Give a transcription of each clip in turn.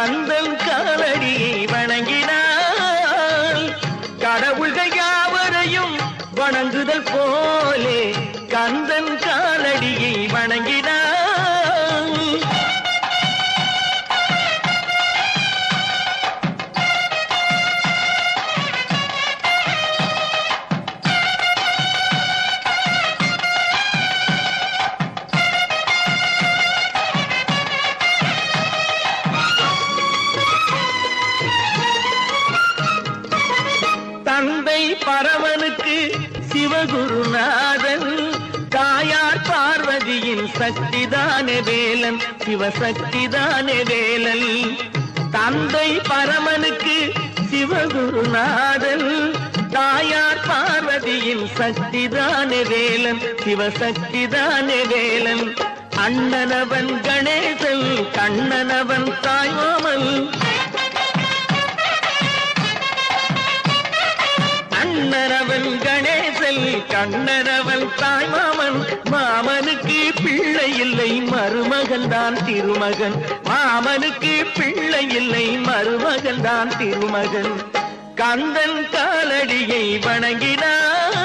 கந்தன் காலடியை வணங்கினாள். கடவுள்கள் யாவரையும் வணங்குதல் போலே கந்தன் காலடியை வணங்கினாள். தந்தை பரமனுக்கு சிவகுருநாதன், தாயார் பார்வதியின் சக்திதானே வேலன், சிவசக்திதானே வேலன். தந்தை பரமனுக்கு சிவகுருநாதன், தாயார் பார்வதியின் சக்திதானே வேலன், சிவசக்திதானே வேலன். அண்ணனவன் கணேசன், கண்ணனவன் தாய்மாமன். அண்ணனவன் கணேசன், கண்ணனவன் தாய்மாமன். மாமனுக்கு பிள்ளை இல்லை, மருமகன் தான் திருமகன். மாமனுக்கு பிள்ளை இல்லை, மருமகன் தான் திருமகன். கந்தன் காலடியை வணங்கினான்.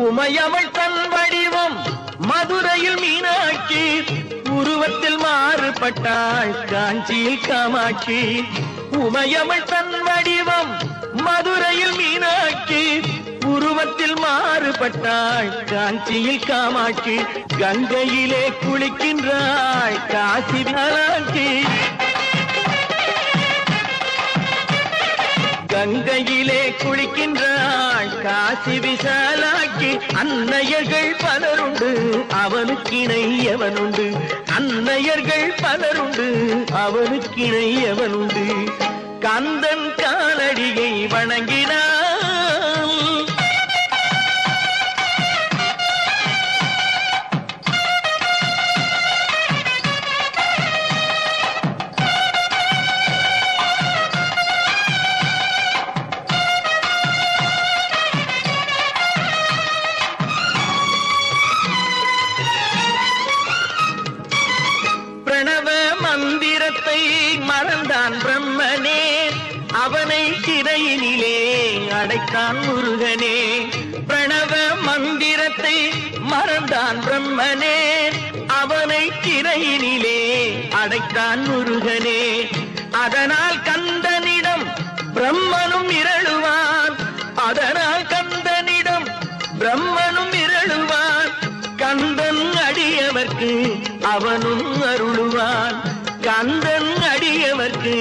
உமையவள் தன் வடிவம் மதுரையில் மீனாட்சி, உருவத்தில் மாறுபட்டாள் காஞ்சியில் காமாட்சி. உமையவள் தன் வடிவம் மதுரையில் மீனாட்சி, உருவத்தில் மாறுபட்டாள் காஞ்சியில் காமாட்சி. கங்கையிலே குளிக்கின்றாள் காசி விசாலாட்சி. கங்கையிலே குளிக்கின்றாள் காசி விசாலாட்சி. அன்னையர்கள் பலருண்டு, அவனுக்கிணை எவனுண்டு. அன்னையர்கள் பலருண்டு, அவனுக்கிணை எவனுண்டு. கந்தன் காலடியை வணங்கினான். பிரணவ மந்திரத்தை மறந்தான் பிரம்மனே, அவனை சிறையினிலே அடைத்தான் முருகனே. பிரணவ மந்திரத்தை மறந்தான் பிரம்மனே, அவனை சிறையினிலே அடைத்தான் முருகனே. அதனால் கந்தனிடம் பிரம்மனும் இரளுவான், அதனால் கந்தனிடம் பிரம்மனும் இரளுவான். கந்தன் அடியவர்க்கு அவனும் அருளுவான், கந்தன் அடியவர்க்கு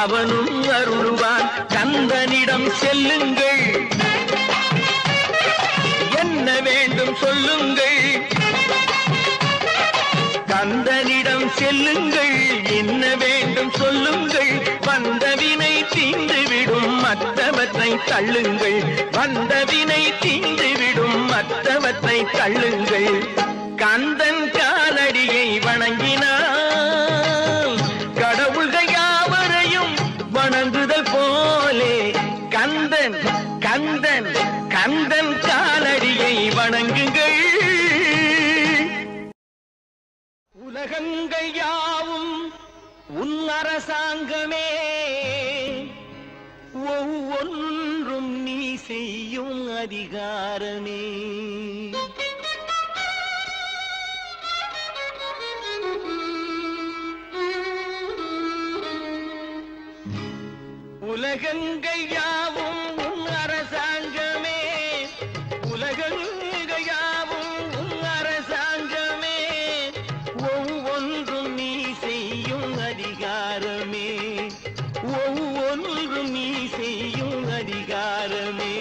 அவனும் அருளுவான். கந்தனிடம் செல்லுங்கள், என்ன வேண்டும் சொல்லுங்கள். கந்தனிடம் செல்லுங்கள், என்ன வேண்டும் சொல்லுங்கள். வந்தவினை தீந்துவிடும், மற்றவற்றை தள்ளுங்கள். வந்தவினை தீந்துவிடும், மற்றவற்றை தள்ளுங்கள். கந்தன் காலடியை வணங்கினான். கடவுள்கள் யாவரையும் வணங்குதல் போலே கந்தன் கந்தன் கந்தன் காலடியை வணங்குங்கள். உலகங்கள் யாவும் உன் அரசாங்கமே, ஒவ்வொன்றும் நீ செய்யும் அதிகாரமே. உலகங்கள் யாவும் உன் அரசாங்கமே, உலகங்கள் யாவும் உன் அரசாங்கமே. ஒவ்வொன்றும் நீ செய்யும் அதிகாரமே, ஒவ்வொன்றும் நீ செய்யும் அதிகாரமே.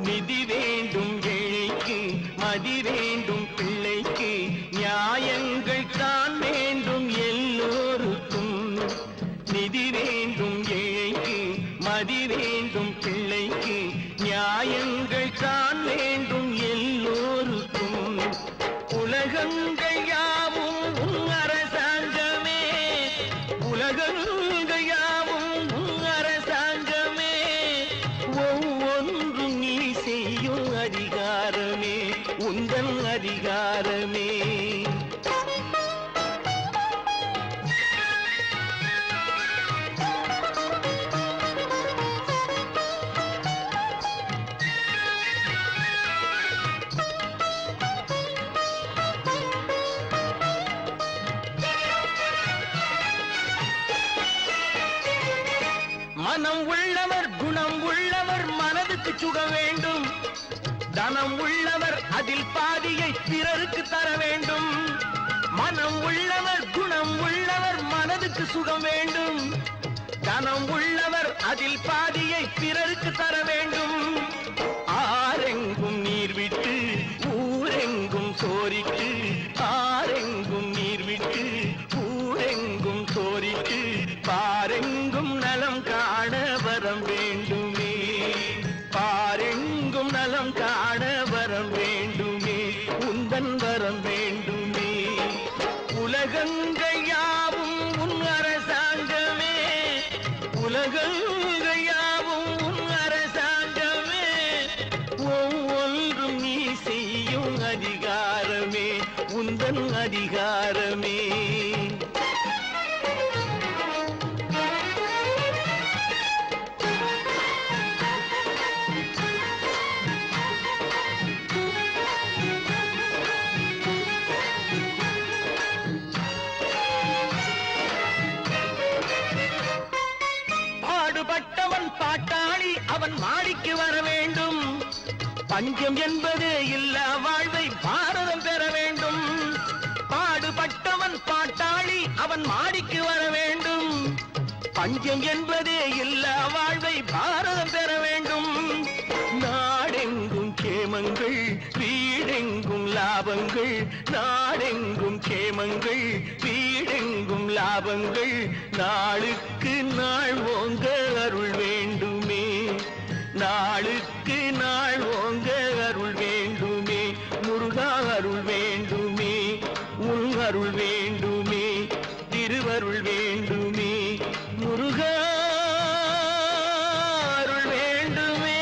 நிதி வேண்டும் ஏழைக்கு, மதி வேண்டும் பிள்ளைக்கு, நியாயங்கள் தான் வேண்டும் எல்லோருக்கும். நிதி வேண்டும் ஏழைக்கு, மதி வேண்டும் பிள்ளைக்கு, நியாயங்கள் தான் வேண்டும் எல்லோருக்கும். உலகங்கள் யாவும் உன் அரசாங்கமே, உலகங்கள் யாவும் உன் அரசாங்கமே. ஒவ்வொன்றும் நீ செய்யும் உந்தன் அதிகாரமே. மனம் உள்ளவர் குணம் உள்ளவர் மனதுக்கு சுக வேண்டும். தனம் உள்ளவர் அதில் பாதியை பிறருக்கு தர வேண்டும். மனம் உள்ளவர் குணம் உள்ளவர் மனதுக்கு சுகம் வேண்டும். தனம் உள்ளவர் அதில் பாதியை பிறருக்கு தர வேண்டும். ஆரெங்கும் நீர் விட்டு ஊரெங்கும் சோரிட்டு, ஆரெங்கும் நீர் விட்டு ஊரெங்கும் சோரிட்டு, பாரெங்கும் நலம் காண வரம் வேண்டுமே. பாரெங்கும் நலம் காண வரம் வேண்டுமே. உந்தன் வரம் வேண்டுமே. உலகங்கள் யாவும் உன் அரசாங்கமே. உலகங்கள் யாவும் உன் அரசாங்கமே. ஒவ்வொன்றும் நீ செய்யும் அதிகாரமே. உந்தன் அதிகாரமே. பாடுபட்டவன் பாட்டாளி அவன் மாடிக்கு வர வேண்டும். பஞ்சம் என்பதே இல்லா வாழ்வை பாரதம் பெற வேண்டும். பாடுபட்டவன் பாட்டாளி அவன் மாடிக்கு வர வேண்டும். பஞ்சம் என்பதே இல்லா வாழ்வை பாரதம் பெற வேண்டும். நாடெங்கும் கேமங்கள் வீடெங்கும் லாபங்கள். நாடெங்கும் கேமங்கள் வீடெங்கும் லாபங்கள். நாளுக்கு நாள் ஓங்க அருள் வேண்டுமே. நாளுக்கு நாள் ஓங்க அருள் வேண்டுமே. முருகா அருள் வேண்டுமே. உன் அருள் வேண்டுமே. திருவருள் வேண்டுமே. முருகா அருள் வேண்டுமே.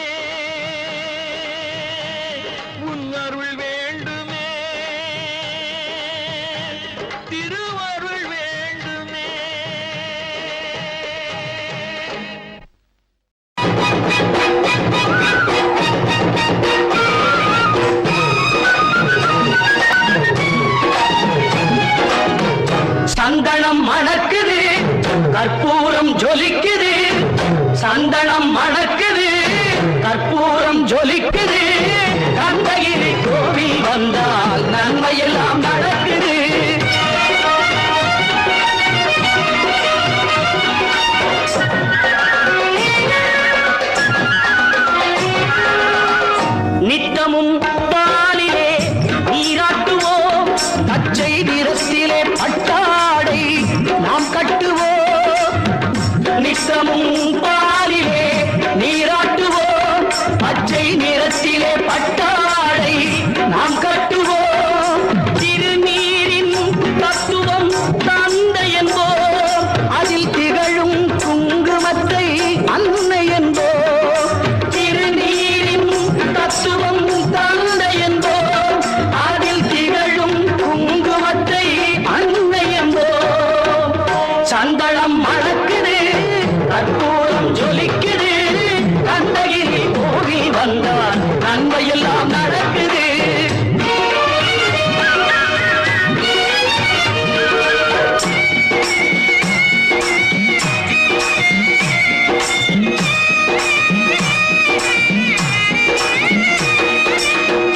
உன் அருள் வேண்டுமே. திருவருள் வேண்டுமே. சந்தனம் மணக்குது, கற்பூரம் ஜொலிக்குது. சந்தனம் மணக்குது, கற்பூரம் ஜொலிக்குது. கந்தகிரி கோவில் வந்தால் நன்மையெல்லாம் நடக்குது. நித்தமும் பாலிலே நீராட்டுவோம். பச்சை நிறத்திலே பட்டாடை நாம் கட்டுவோம். நித்தமும் பாலிலே நீராட்டுவோம். பச்சை நிறத்திலே பட்டாடை நாம் கட்டுவோம். திருநீரின் தத்துவம் தந்தை என்போம். அதில் திகழும் குங்குமத்தை அன்னை என்போம். திருநீரின் தத்துவம் தந்தை என்போம். அதில் திகழும் குங்குமத்தை அன்னை என்போம். சந்தனம் மணக்குது, கற்பூரம் ஜொலிக்குது. கந்தகிரி கோவில் வந்தால் நன்மையெல்லாம் நடக்குது.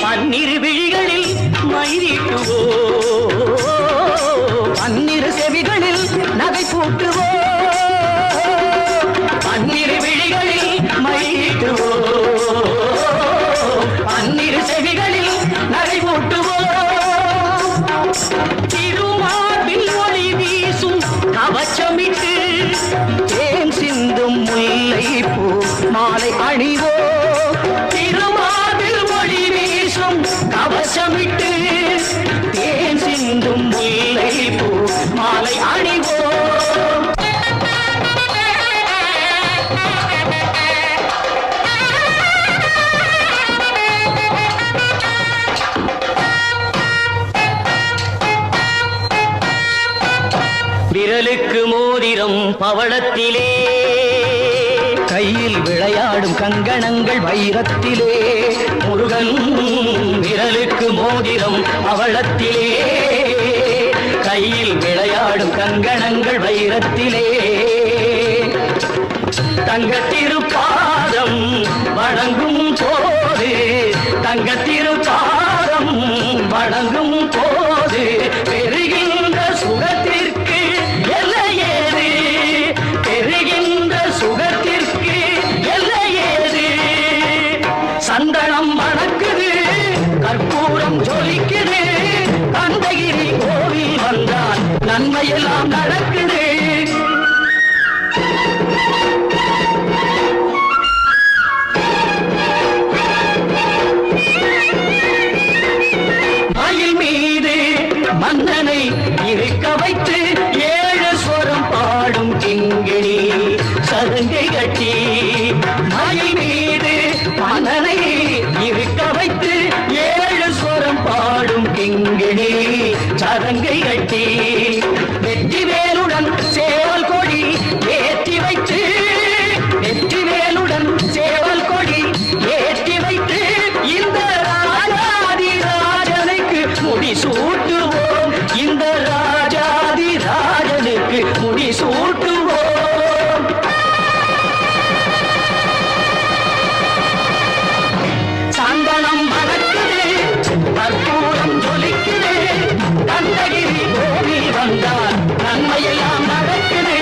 பன்னிரு விழிகளில் மைதீட்டுவோம். பன்னிரு செவிகளில் நகை பூட்டுவோம். பன்னிரு விழிகளில் மைதீட்டுவோம். பன்னிரு செவிகளில் நகை பூட்டுவோம். திருமார்பில் ஒளி வீசும் கவச்சமிட்டு தேன் சிந்தும் முல்லை பூ மாலை அணிவோம். திருமார்பில் ஒளி வீசும் கவசமிட்டு தேன் சிந்தும் முல்லை பூ மாலை அணிவோம். மோதிரம் பவளத்திலே, கையில் விளையாடும் கங்கணங்கள் வைரத்திலே. முருகன் விரலுக்கு மோதிரம் பவளத்திலே, கையில் விளையாடும் கங்கணங்கள் வைரத்திலே. தங்கத்திருப்பாதம் வணங்கும் போது, தங்கத்திருப்பாதம் வணங்கும் போது பெறுகின்ற சுகத்திற்கு எல்லையேது, பெறுகின்ற சுகத்திற்கு எல்லையேது. சந்தனம் மணக்குது, கற்பூரம் ஜொலிக்குது, கந்தகிரி கோவில் வந்தால் நன்மையெல்லாம் நடக்குது. மன்னனை இருக்க வைத்து 7 ஸ்வரம் பாடும் கிங்கிணி சதங்கை கட்டி, மயில் மீது மன்னனை இருக்க வைத்து 7 ஸ்வரம் பாடும் கிங்கிணி சதங்கை கட்டி, வெற்றிவேலுடன் சேவல் கொடி ஏற்றி வைத்து, வெற்றிவேலுடன் சேவல் கொடி ஏற்றி வைத்து இந்த ராஜாதி ராஜனுக்கு முடிசூட்டுவோம், இந்த ராஜாதி ராஜனுக்கு முடிசூட்டுவோம். சந்தனம் மணக்குது, கற்பூரம் ஜொலிக்குது, கந்தகிரி கோவில் வந்தால் நன்மையெல்லாம் நடக்குது.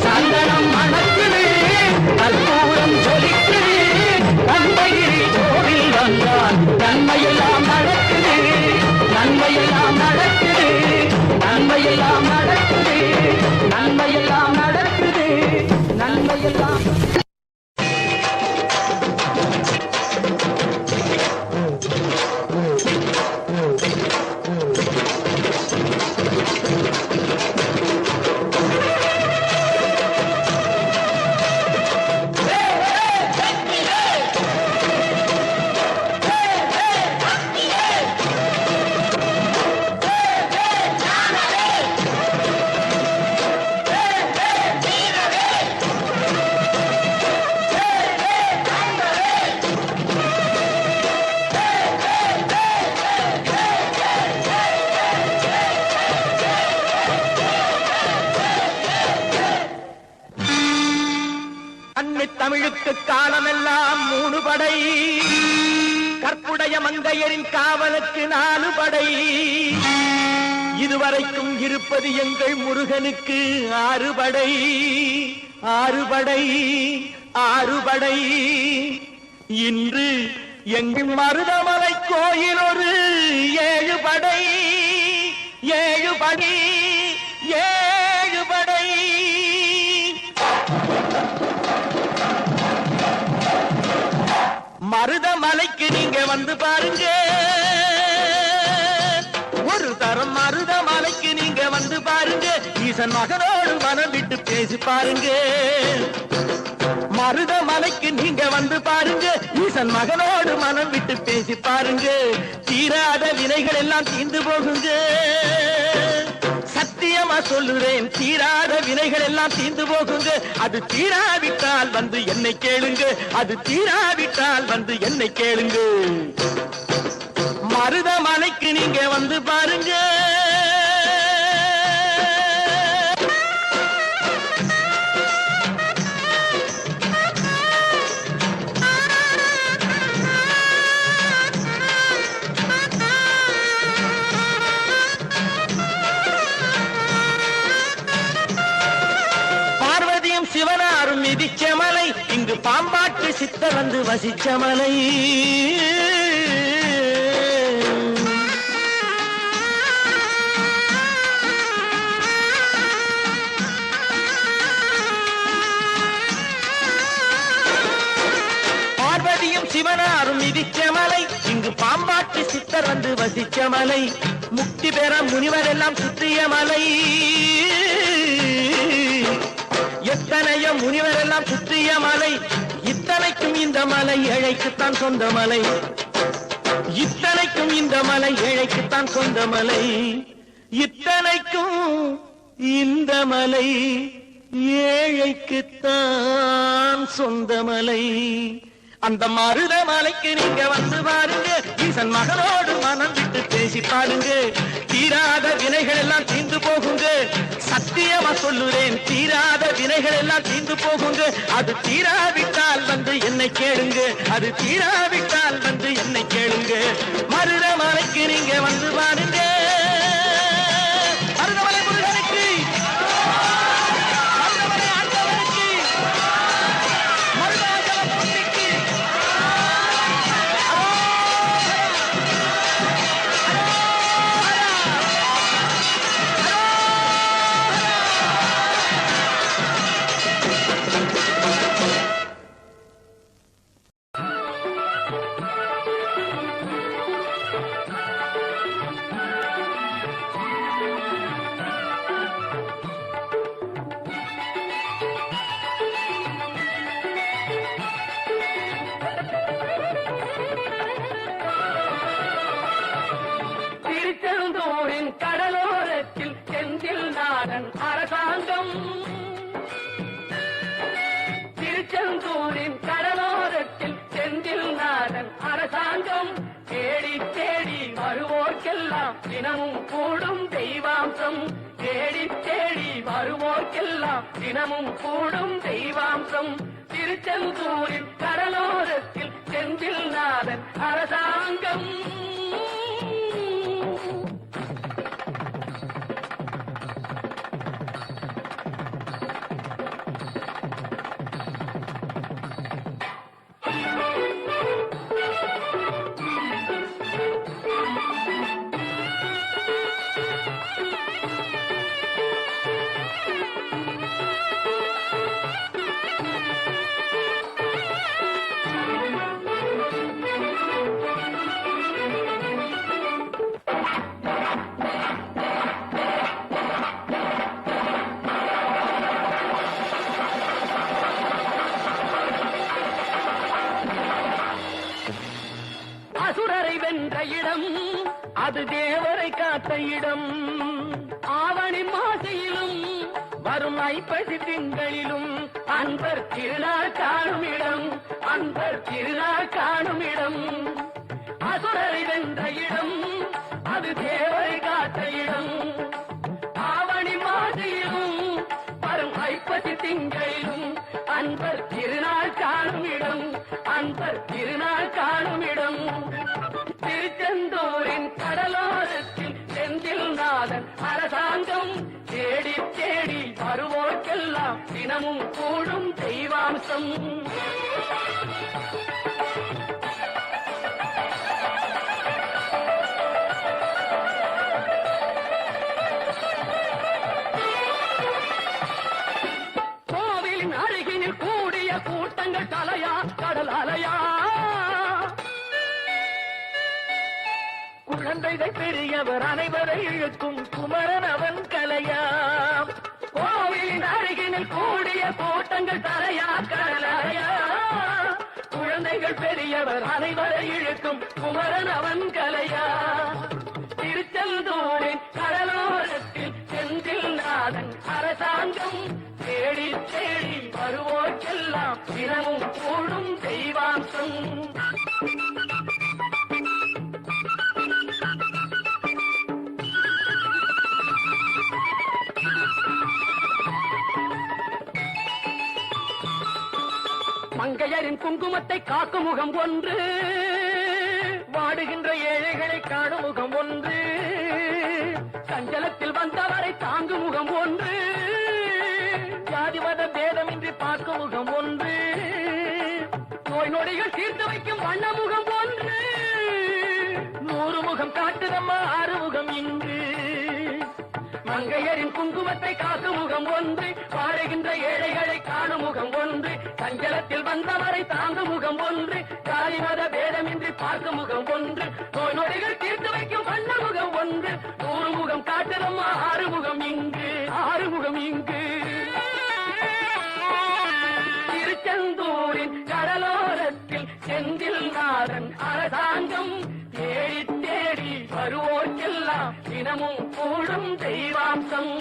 சந்தனம் மணக்குது, கற்பூரம் ஜொலிக்குது, கந்தகிரி கோவில் வந்தால் நன்மையெல்லாம் நடக்குது, நன்மையெல்லாம் நடக்குது, நன்மையெல்லாம் நடக்குது, நன்மையெல்லாம் நடக்குது, நன்மையெல்லாம். தமிழுக்கு காலமெல்லாம் 3 படை, கற்புடைய மங்கையரின் காவலுக்கு 4 படை, இதுவரைக்கும் இருப்பது எங்கள் முருகனுக்கு 6 படை, 6 படை, 6 படை. இன்று எங்கள் மருதமலை கோயில் ஒரு 7 படை, 7 படை, 7 படை. மருதமலைக்கு நீங்க வந்து பாருங்க, ஒரு தரம் மருதமலைக்கு நீங்க வந்து பாருங்க, ஈசன் மகனோடு மனம் விட்டு பேசி பாருங்க. மருதமலைக்கு நீங்க வந்து பாருங்க, ஈசன் மகனோடு மனம் விட்டு பேசி பாருங்க. தீராத வினைகள் எல்லாம் தீர்ந்து போகுங்க, சத்தியமா சொல்லுறேன், தீராத வினைகள் எல்லாம் தீர்ந்து போகுங்க. அது தீராவிட்டால் வந்து என்னை கேளுங்க, அது தீராவிட்டால் வந்து என்னை கேளுங்க. மருதமலைக்கு நீங்க வந்து பாருங்க. சிவனாரும் மிதிச்ச மலை, இங்கு பாம்பாட்டு சித்தர் வந்து வசிச்ச மலை. பார்வதியும் சிவனாரும் மிதிச்ச மலை, இங்கு பாம்பாட்டு சித்தர் வந்து வசிச்ச மலை. முக்தி பெற முனிவர் எல்லாம் சுற்றிய மலை, எத்தனையோ முனிவர் எல்லாம் சுற்றிய மலை. இத்தனைக்கும் இந்த மலை ஏழைக்குத்தான் சொந்த மலை, இத்தனைக்கும் இந்த மலை ஏழைக்குத்தான் சொந்த மலை, இத்தனைக்கும் இந்த மலை ஏழைக்குத்தான் சொந்தமலை அந்த மருதமலைக்கு நீங்க வந்து பாருங்க ஈசன் மகனோடு மனம் விட்டு பேசி பாருங்க தீராத வினைகள் எல்லாம் தீர்ந்து போகுங்க சத்தியமா சொல்லுறேன் தீராத வினைகள் எல்லாம் தீர்ந்து போகுங்க அது தீராவிட்டால் வந்து என்னை கேளுங்க அது தீராவிட்டால் வந்து என்னை கேளுங்க மருதமலைக்கு நீங்க வந்து பாருங்க மருதமலை முருகனுக்கு மருதமலை ஆண்டவனுக்கு மருதாச்சல மூர்த்திக்கு திருச்செந்தூரின் கடலோரத்தில் செந்தில் நாடன் அரசாங்கம் திருச்செந்தூரின் கடலோரத்தில் செந்தில் நாடன் அரசாங்கம் தேடி தேடி வருவோர்க்கெல்லாம் தினமும் கூடும் தெய்வாம்சம் தேடி தேடி வருவோர்க்கெல்லாம் தினமும் கூடும் தெய்வாம்சம் திருச்செந்தூரின் கடலோரத்தில் செந்தில் நாடன் அரசாங்கம் அசுரரை வென்ற இடம் அது தேவரை காத்த இடம் ஆவணி மாசையிலும் வரும் ஐப்பசி திங்களிலும் அன்பர் திருநாள் காணும் இடம் அன்பர் திருநாள் காணும் இடம் அசுரரை வென்ற இடம் அது தேவரை காத்த இடம் ஆவணி மாசையிலும் வரும் ஐப்பசி திங்களிலும் அன்பர் திருநாள் காணும் இடம் அன்பர் திருநாள் காணும் இடம் திருச்செந்தூரின் கடலோரத்தில் செந்தில் நாதன் அரசாங்கம் தேடி தேடி வருவோர்க்கெல்லாம் தினமும் கூடும் தெய்வாம்சம் கோவிலின் அருகினில் கூடிய கூட்டங்கள் தலையா கடல் அலையா குழந்தைகள் பெரியவர் அனைவரை இழுக்கும் குமரன் அவன் கலையாம் கோவிலின் அருகினில் கூடிய கூட்டங்கள் தலையா கடலையா குழந்தைகள் பெரியவர் அனைவரை இழுக்கும் குமரன் அவன் கலையா திருச்செந்தூரின் கடலோரத்தில் செந்தில் நாதன் அரசாங்கம் தேடி தேடி வருவோர்க்கெல்லாம் தினமும் கூடும் தெய்வாம்சம் மங்கையரின் குங்குமத்தை காக்கும் முகம் ஒன்று வாடுகின்ற ஏழைகளை காணும் முகம் ஒன்று சஞ்சலத்தில் வந்தவரை தாங்கும் முகம் ஒன்று ஜாதி மத பேதமின்றி பார்க்கும் முகம் ஒன்று நோய் நொடிகள் தீர்த்து வைக்கும் வண்ண முகம் ஒன்று 100 முகம் காட்டுதம்மா 6 முகம் இங்கு மங்கையரின் குங்குமத்தை காக்கும் முகம் ஒன்று பாடுகின்ற ஏழைகளை காணும் முகம் ஒன்று சஞ்சலத்தில் வந்தவரை தாங்கும் முகம் ஒன்று ஜாதி மத பேதமின்றி பார்க்கும் முகம் ஒன்று நோய் நொடிகள் தீர்த்து வைக்கும் வண்ண முகம் ஒன்று 100 முகம் காட்டுதம்மா 6 முகம் இங்கு 6 முகம் இங்கு திருச்செந்தூரின் கடலோரத்தில் செந்தில் நாதன் அரசாங்கம் தேடி தேடி வருவோர்க்கெல்லாம் தினமும் கூடும் தெய்வாம்சம்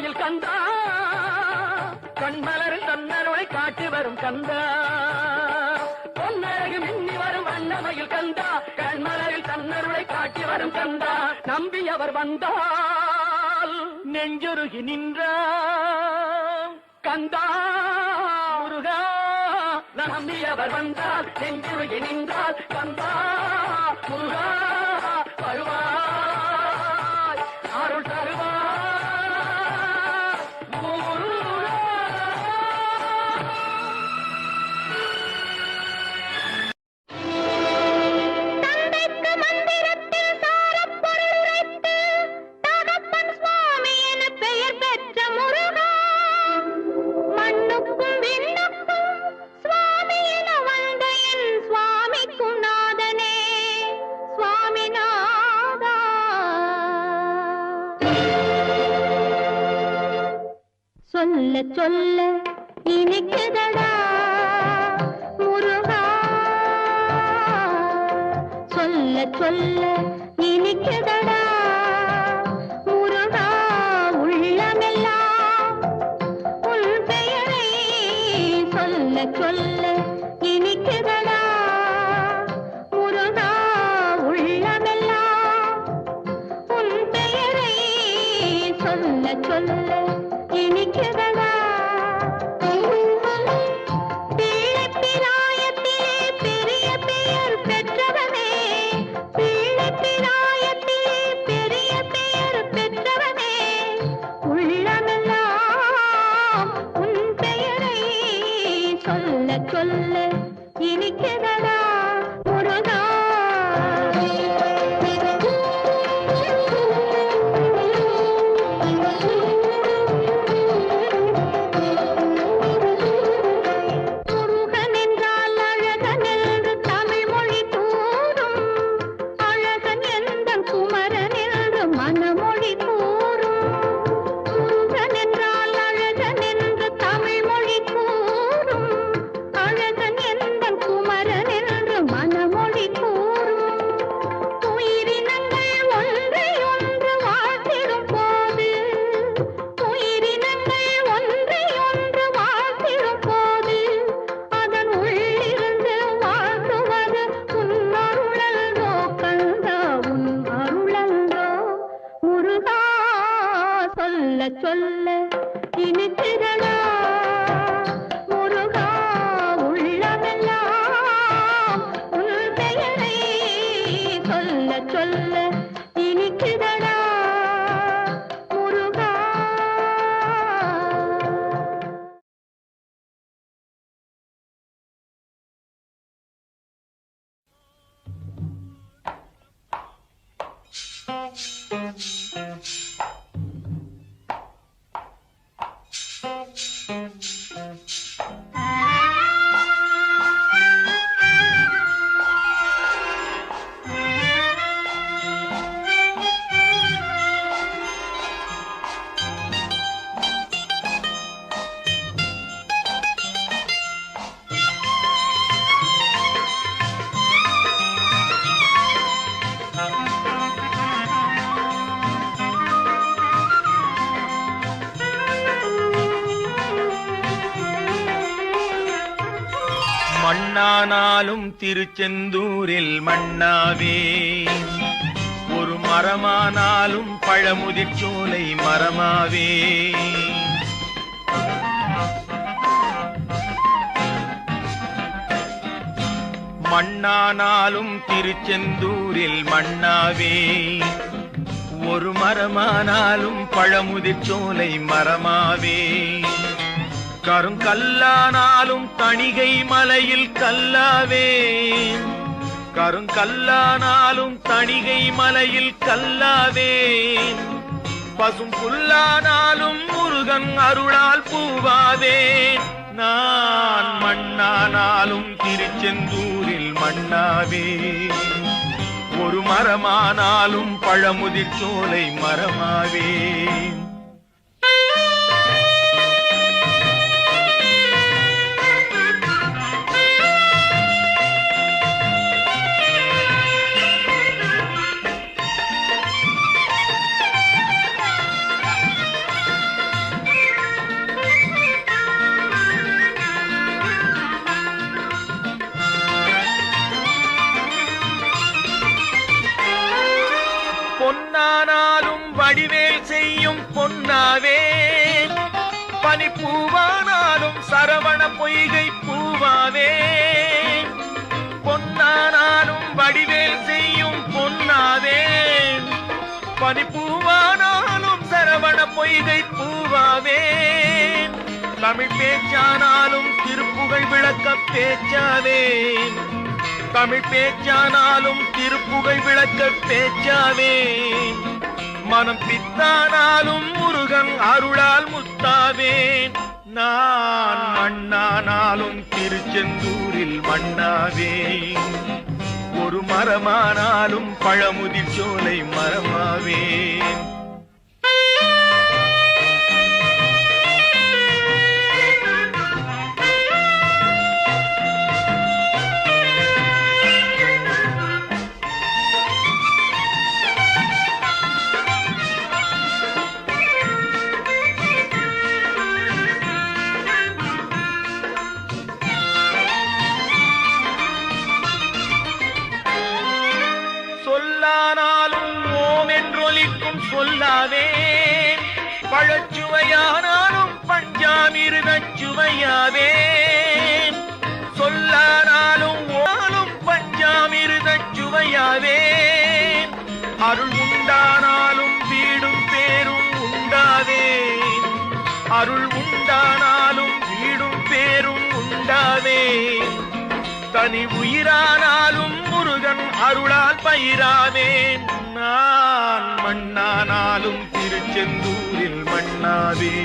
வண்ணமயில் கந்தா கண்மலரில் தன்னருளை காட்டி வரும் கந்தா பொன்னழகு மின்னி வரும் வண்ணமயில் கந்தா கண்மலரில் தன்னருளை காட்டி வரும் கந்தா நம்பி அவர் வந்தால் நெஞ்சொருகி நின்றார் கந்தா முருகா நம்பி அவர் வந்தால் நெஞ்சுருகி நின்றால் கந்தா முருகா வருவாய் அருள் தருவாய் முருகா. தந்தைக்கு மந்திரத்தில் சாரப்பொருள் உரைத்து தகப்பன் சுவாமி என பெயர் பெற்ற முருகா மண்ணுக்கும் விண்ணுக்கும் சுவாமி என வந்த என் சுவாமிக்கும் நாதனே சுவாமிநாதா. சொல்ல சொல்ல இனிக்குதடா முருகா சொல்ல சொல்ல இனிக்குதடா முருகா உள்ளமெல்லாம் உன் பெயரை சொல்ல சொல்ல இனிக்குதடா முருகா உள்ளமெல்லாம் உன் பெயரை சொல்ல சொல்ல இனிக்குதடா. பிள்ளைப்பிராயத்திலே பெரிய பெயர் பெற்றவனே பிள்ளைப்பிராயத்திலே பெரிய பெயர் பெற்றவனே உள்ளமெல்லாம் உன் பெயரை சொல்ல சொல்ல இனிக்குதடா முருகா. முருகன் என்றால் அழகன் என்று தமிழ் மொழி கூறும் அழகன் எந்தன் குமரன் என்று மனமொழி கூறும். முருகன் என்றால் அழகன் என்று தமிழ் மொழி கூறும் அழகன் எந்தன் குமரன் என்று மனமொழி கூறும். உயிரினங்கள் ஒன்றை ஒன்று வாழ்த்திடும் போது உயிரினங்கள் ஒன்றை ஒன்று வாழ்த்திடும் போது அதன் உள்ளிருந்து வாழ்த்துவது உன் அருளல்தோ கந்தா உன் அருளல்தோ முருகா சொல்ல சொல்ல இனித்திரளா முருகா உள்ளமெல்லாம் உன் பெயரை சொல்ல சொல்ல இனிக்குதடா முருகா. மண்ணானாலும் திருச்செந்தூரில் மண்ணாவே ஒரு மரமானாலும் பழமுதிர்ச்சோலை மரமாவே மண்ணானாலும் திருச்செந்தூரில் மண்ணாவே ஒரு மரமானாலும் பழமுதிர்ச்சோலை மரமாவே கருங்கல்லானாலும் தணிகை மலையில் கல்லாவே கருங்கல்லானாலும் தணிகை மலையில் கல்லாவே பசும் புல்லானாலும் முருகன் அருளால் பூவாவே நான் மண்ணானாலும் திருச்செந்தூரில் மண்ணாவே ஒரு மரமானாலும் பழமுதிர்ச்சோலை மரமாவே வடிவேல் செய்யும் பொன்னாவே பனிப்பூவானாலும் சரவண பொய்கை பூவாவே பொன்னானாலும் வடிவேல் செய்யும் பொன்னாவே பனிப்பூவானாலும் சரவண பொய்கை பூவாவே தமிழ் பேச்சானாலும் திருப்புகழ் விளக்க பேச்சாவே தமிழ் பேச்சானாலும் திருப்புகழ் விளக்க பேச்சாவே மனம் பித்தானாலும் முருகன் அருளால் முத்தாவேன் நான் மண்ணானாலும் திருச்செந்தூரில் மண்ணாவேன் ஒரு மரமானாலும் பழமுதிர் சோலை மரமாவேன் சொல்லானாலும் ஓம் என்றொலிக்கும் சொல்லாவேன் பழச்சுவையானாலும் பஞ்சாமிருதச் சுவையாவேன் சொல்லானாலும் ஓனாலும் பஞ்சாமிருதச் சுவையாவேன் அருள் உண்டானாலும் வீடும் பேரும் உண்டாவேன் அருள் உண்டானாலும் வீடும் பேரும் உண்டாவேன் தனி உயிரானாலும் முருகன் அருளால் பயிராவேன் நான் மண்ணானாலும் திருச்செந்தூரில் மண்ணாவே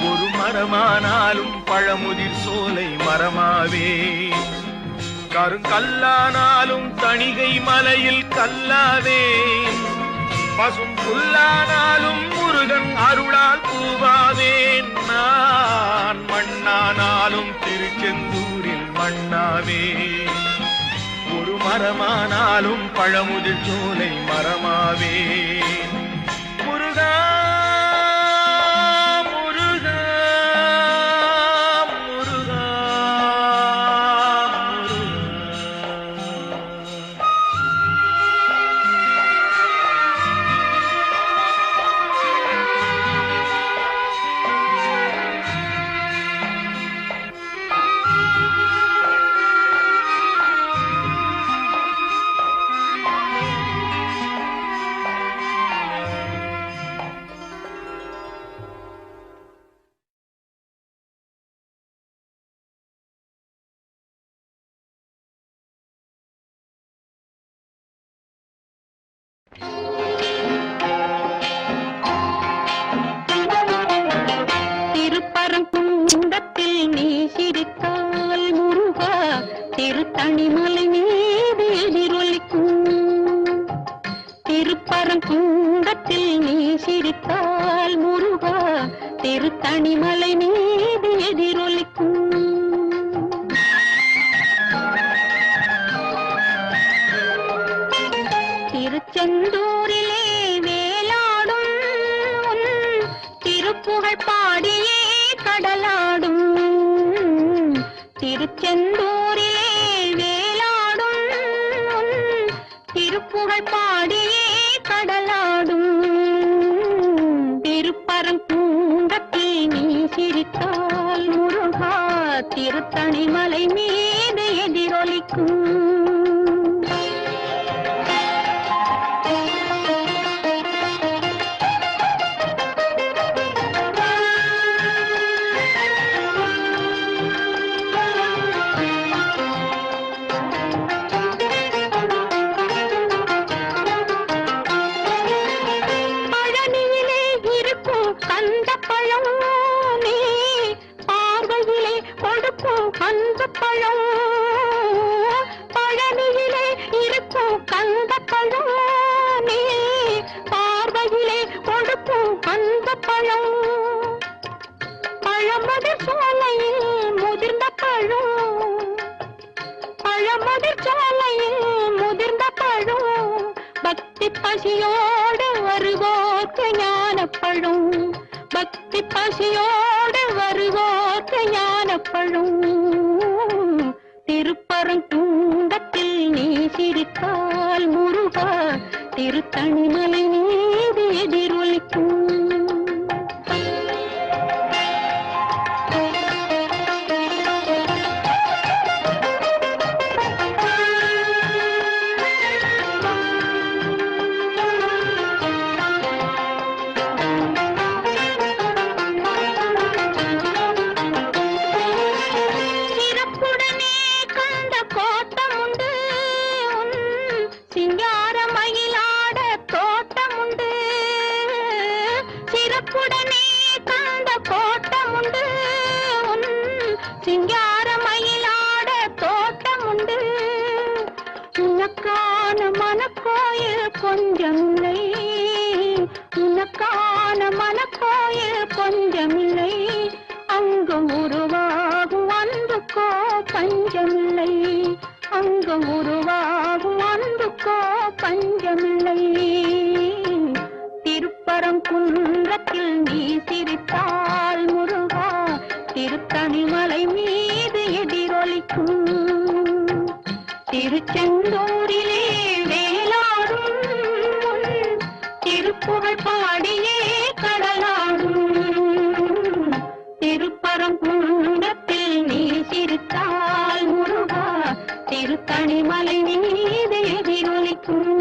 ஒரு மரமானாலும் பழமுதிர் சோலை மரமாவே கருங்கல்லானாலும் தணிகை மலையில் கல்லாவேன் பசும் புல்லானாலும் முருகன் அருளால் பூவாவேன் நான் மண்ணானாலும் திருச்செந்தூரில் மண்ணாவே ஒரு மரமானாலும் பழமுதிர் சோலை மரமாவே முருகா முருகா முருகா திருப்பரங்குன்றத்தில் நீ சிரித்தால் முருகா திருத்தணிமலை மீது எதிரொலிக்கும் திருப்பரங்குன்றத்தில் நீ சிரித்தால் முருகா திருத்தணிமலை மீது எதிரொலிக்கும் திருச்செந்தூரிலே வேலாடும் திருப்புகழ் பாடியே கடலாடும் திருச்செந்தூரிலே வேலாடும் திருப்புகழ் பாடியே கடலாடும் திருப்பரங்குன்றத்தில் நீ சிரித்தால் முருகா திருத்தணிமலை மீது எதிரொலிக்கும் பழனியிலே இருக்கும் கந்த பழம் நீ பார்வையிலே கொடுக்கும் கந்த பழம் பழமுதிர் சோலையில் முதிர்ந்த பழம் பழமுதிர் சோலையில் முதிர்ந்த பழம் பக்தி பசியோடு வருவோர்க்கு ஞானப்பழம் பக்தி பசியோடு வருவோர்க்கு ஞானப்பழம் திருப்பரங்குன்றத்தில் நீ சிரித்தால் முருகா திருத்தணிமலை மீது சிங்கார மயிலாட தோட்டம் உண்டு, சிறப்புடனே கண்ட கோட்டம் உண்டு. உன் சிங்கார மயிலாட தோட்டம் உண்டு. உனக்கான மனக்கோயில் கொஞ்சமில்லை, உனக்கான மனக்கோயில் கொஞ்சமில்லை. அங்கு உருவாகும் அன்புக்கோ பஞ்சமில்லை, அங்கு உருவாகும் அன்புக்கோ பஞ்சமில்லை. திருப்பரங்குன்றத்தில் நீ சிரித்தால் முருகா, திருத்தணிமலை மீது எதிரொலிக்கும். திருச்செந்தூரிலே வேலாடும் உன் திருப்புகழ் பாடியே கடலாடும். திருப்பரங்குன்றத்தில் நீ சிரித்தால் முருகா, திருத்தணிமலை மீது எதிரொலிக்கும்.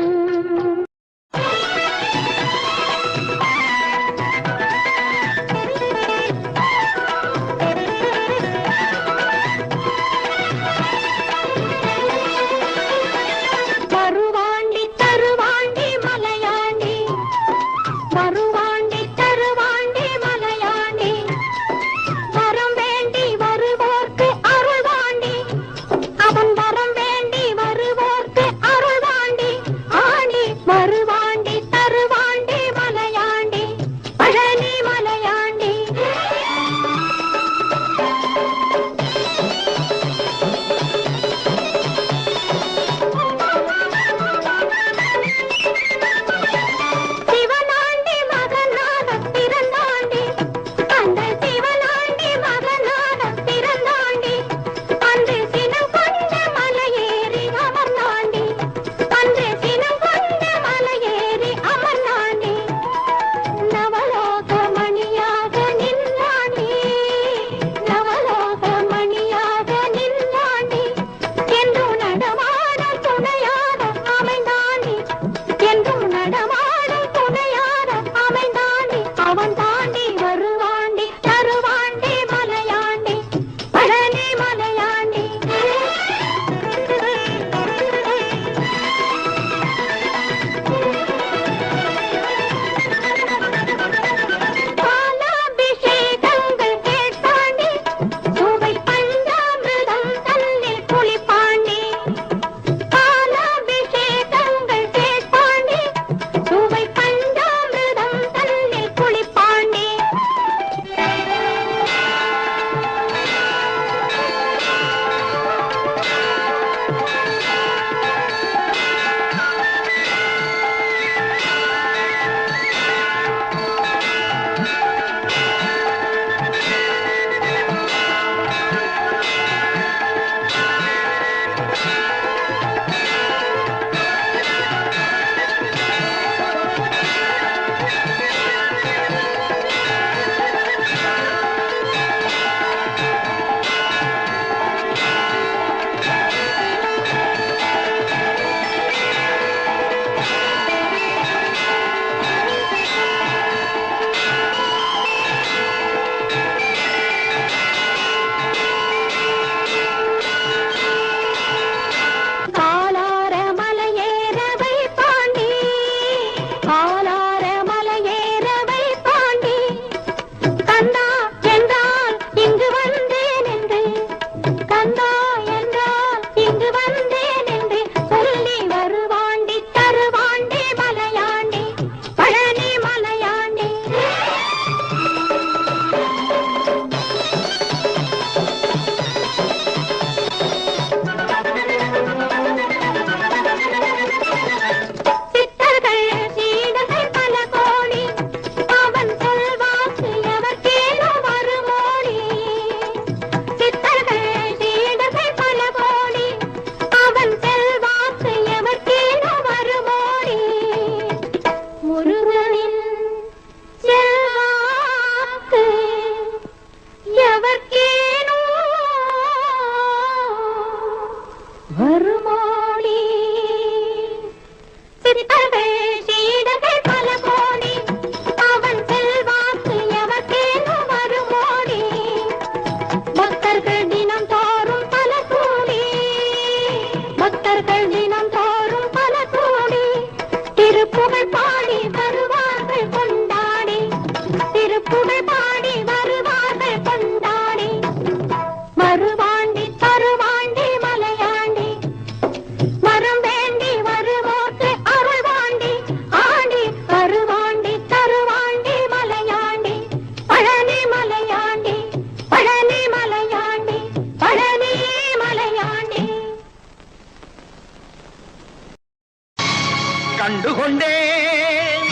கண்டுகொண்டேன்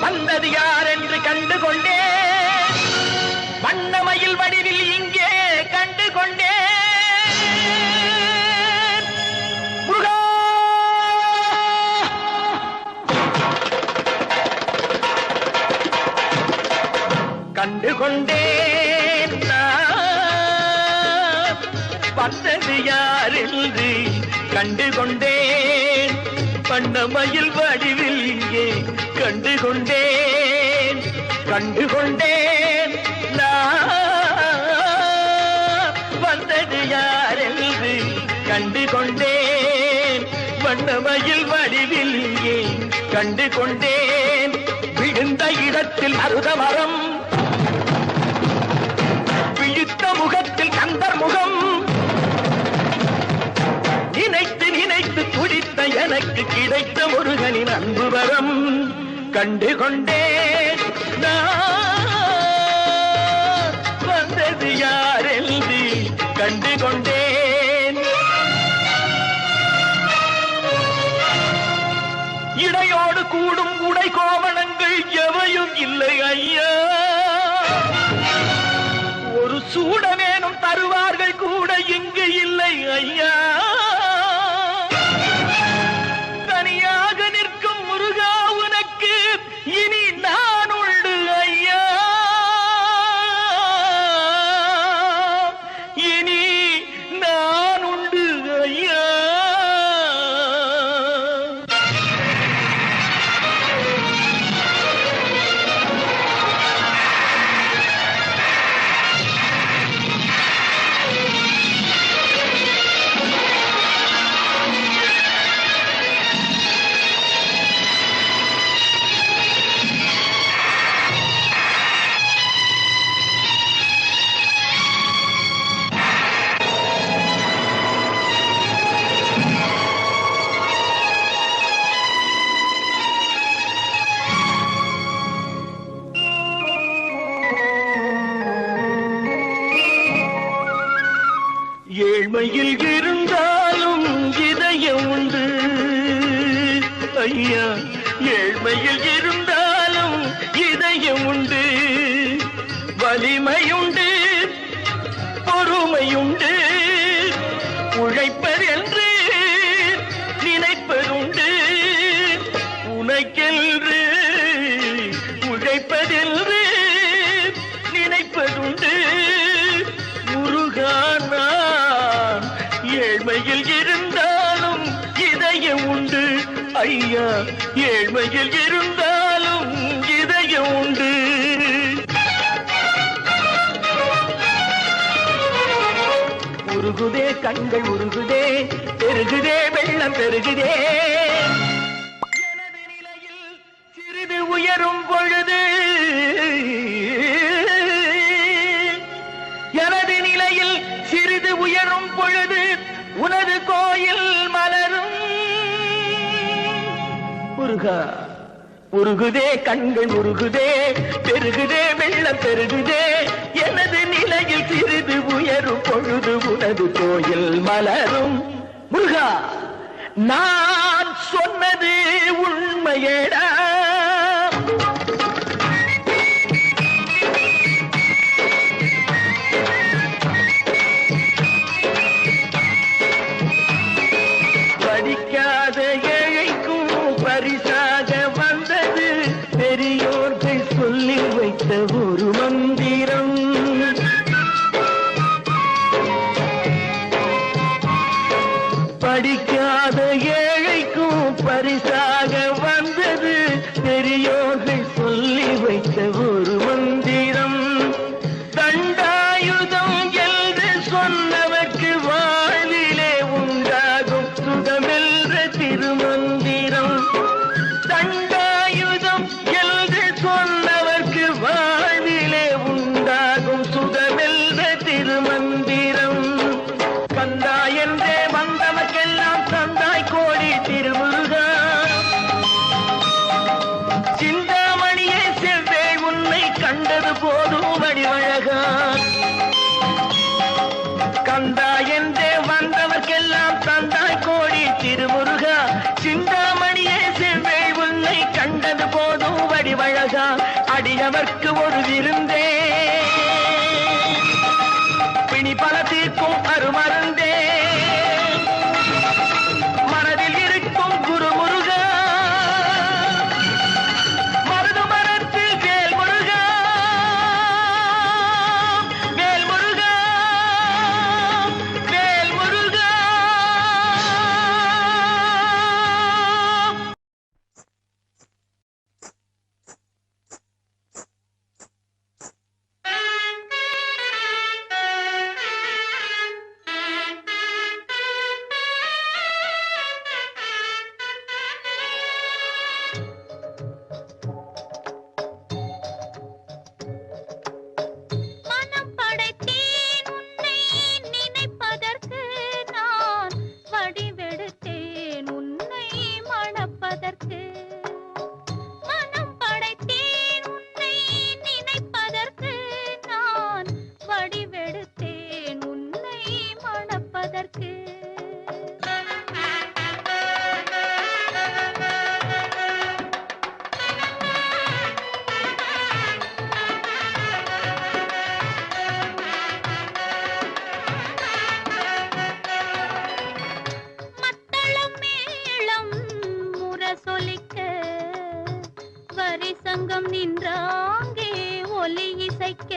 வந்தது யார் என்று கண்டுகொண்டேன் வண்ணமயில் வடிவில் இங்கே கண்டுகொண்டேன் முருகா கண்டுகொண்டேன் நான் வந்தது யார் என்று கண்டுகொண்டேன் வண்ணமயில் வடிவில் இங்கே கண்டுகொண்டேன் கண்டுகொண்டேன் நான் வந்தது யார் என்று கண்டுகொண்டேன் வண்ணமயில் வடிவில் இங்கே கண்டுகொண்டேன் விழுந்த இடத்தில் மருதமரம் விழித்த முகத்தில் கந்தர் முகம் நினைத்து நினைத்து துடித்த எனக்கு கிடைத்த முருகனின் அன்பு வரம் கண்டுகொண்டேன் நான் வந்தது யார் என்று கண்டுகொண்டேன் இடையோடு கூடும் உடை கோவணங்கள் எவையும் இல்லை ஐயா ஒரு சூடமேனும் தருவார்கள் கூட இங்கு இல்லை ஐயா தனியாக நிற்கும் முருகா உனக்கு இனி நான் உண்டு ஐயா இனி நான் உண்டு ஐயா ஏழ்மையில் இருந்தாலும் இதயம் உண்டு ஐயா ஏழ்மையில் இருந்தாலும் இதயம் உண்டு வலிமையுண்டு பொறுமையுண்டு உழைப்பதென்று நினைப்பதுண்டு உனக்கென்று உழைப்பதென்று நினைப்பதுண்டு முருகானா ஏழ்மையில் இருந்தாலும் இதயம் உண்டு ஐயா ஏழ்மையில் இருந்தாலும் இதயம் உண்டு உருகுதே கண்கள் உருகுதே பெருகுதே வெள்ளம் பெருகுதே எனது நிலையில் சிறிது உயரும் பொழுது எனது நிலையில் சிறிது உயரும் பொழுது உனது கோயில் மலரும் முருகா உருகுதே கண்கள் உருகுதே பெருகுதே வெள்ளம் பெருகுதே எனது நிலையில் சிறிது உயரும் பொழுது உனது கோயில் மலரும் முருகா நான் சொன்னது உண்மையேடா படிக்காத ஏழைக்கும் பரிசாக வந்தது பெரியோர்கள் சொல்லி வைத்த ஒரு மந்திரம் படிக்காத ஏழைக்கும் பரிசாக வந்தது பெரியோர்கள் சொல்லி வைத்த ஒரு மந்திரம் தண்டாயுதம் என்று சொன்னவர்க்கு வாழ்விலே உண்டாகும் சுகமென்ற திருமந்திரம் தண்டாயுதம் என்று சொன்னவர்க்கு வாழ்விலே உண்டாகும் சுகமென்ற திருமந்திரம் கந்தா என்றே வந்தவர்க்கெல்லாம் தந்தாய் கோடி திருமுருகா சிந்தாமணியே செவ்வே உன்னை கண்டது போதும் வடிவழகா கந்தா என்றே வந்தவர்க்கெல்லாம் தந்தாய் கோடி திருமுருகா சிந்த அடியவர்க்கு ஒரு விருந்தே, பிணி பல தீர்க்கும் அருமருந்தே, மனதில் இருக்கும் குருமுருகா, மருது மரத்தில் வேல் முருகா, வேல் முருகா, வேல் முருகா. மனம் படைத்தேன் உன்னை நினைப்பதற்கு, நான் வடிவெடுத்தேன் உன்னை மணப்பதற்கு. மனம் படைத்தேன் உன்னை நினைப்பதற்கு, நான் வடிவெடுத்தேன் உன்னை மணப்பதற்கு. மத்தளம் மேளம் முரசொலிக்க, வரிசங்கம் நின்றாங்கே ஒலி இசைக்க.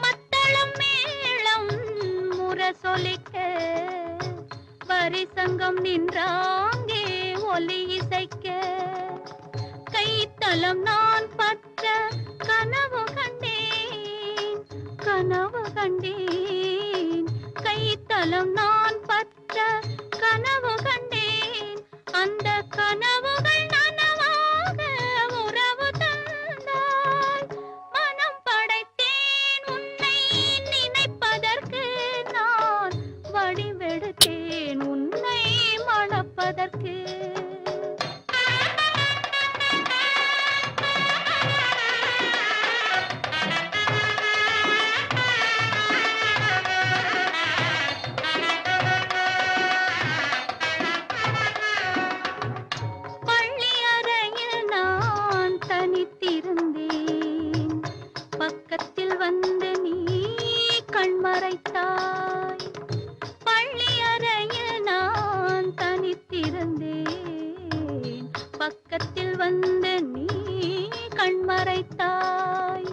மத்தளம் மேளம் முரசொலிக்க, வரிசங்கம் நின்றாங்கே ஒலி இசைக்க. கைத்தலம் நான் பற்ற கனவு கண்டேன், கனவு கண்டேன். கைத்தலம் நான் பற்ற கனவு கண்டேன், அந்த கனவுகள் நனவாக உறவு தந்தாய். மனம் படைத்தேன் உன்னை நினைப்பதற்கு, நான் வடிவெடுத்தேன் உன்னை மணப்பதற்கு. பள்ளி அறையில் நான் தனித்திருந்தேன், பக்கத்தில் வந்து நீ கண்மறைத்தாய். பள்ளி அறையில் நான் தனித்திருந்தேன், பக்கத்தில் வந்து நீ கண்மறைத்தாய்.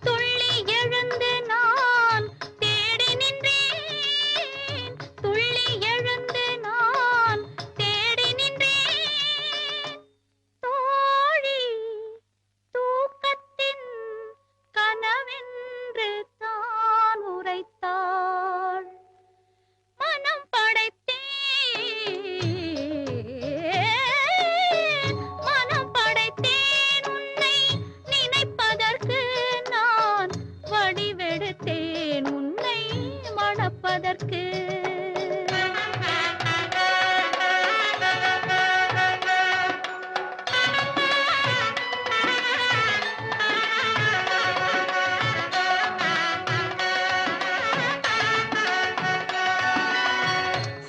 துள்ளி எழுந்து நான் தேடி நின்றேன், துள்ளி எழுந்து நான் தேடி நின்றேன். தோழி தூக்கத்தின் கனவென்று தான் உரைத்தாள். மனம் படைத்தேன், மனம் படைத்தேன் உன்னை நினைப்பதற்கு, நான் வடிவெடுத்தேன் உன்னை மணப்பதற்கு.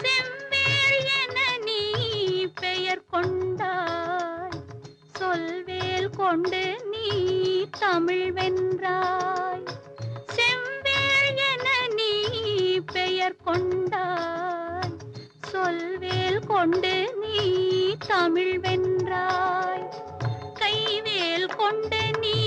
செவ்வேள் என நீ பெயர் கொண்டாய், சொல்வேல் கொண்டு நீ தமிழ் வென்றாய். செவ்வேள் என நீ பெயர் கொண்டாய், சொல்வேல் கொண்டு நீ தமிழ் வென்றாய். கைவேல் கொண்டு நீ